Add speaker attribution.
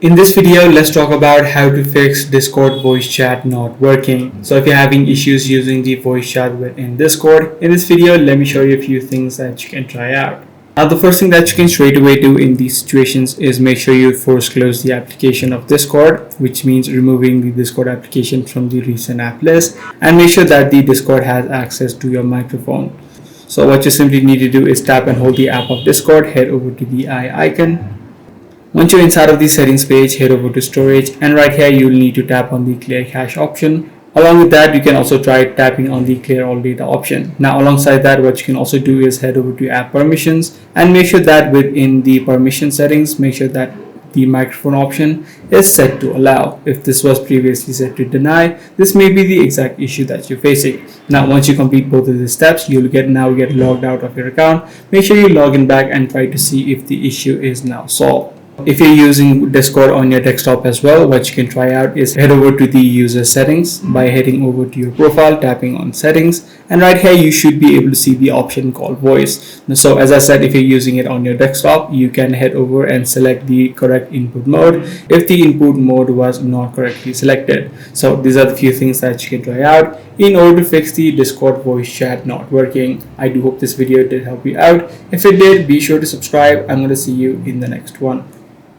Speaker 1: In this video, let's talk about how to fix Discord voice chat not working. So if you're having issues using the voice chat within Discord, in this video, let me show you a few things that you can try out. Now, the first thing that you can straight away do in these situations is make sure you force close the application of Discord, which means removing the Discord application from the recent app list, and make sure that the Discord has access to your microphone. So what you simply need to do is tap and hold the app of Discord, head over to the eye icon. Once you're inside of the settings page, head over to storage, and right here you'll need to tap on the clear cache option. Along with that, you can also try tapping on the clear all data option. Now alongside that, what you can also do is head over to app permissions and make sure that within the permission settings, make sure that the microphone option is set to allow. If this was previously set to deny, this may be the exact issue that you're facing. Now once you complete both of these steps, you'll get logged out of your account. Make sure you log in back and try to see if the issue is now solved. If you're using Discord on your desktop as well, what you can try out is head over to the user settings by heading over to your profile, tapping on settings, and right here you should be able to see the option called voice. So as I said, if you're using it on your desktop, you can head over and select the correct input mode if the input mode was not correctly selected. So these are the few things that you can try out in order to fix the Discord voice chat not working. I do hope this video did help you out. If it did, be sure to subscribe. I'm going to see you in the next one.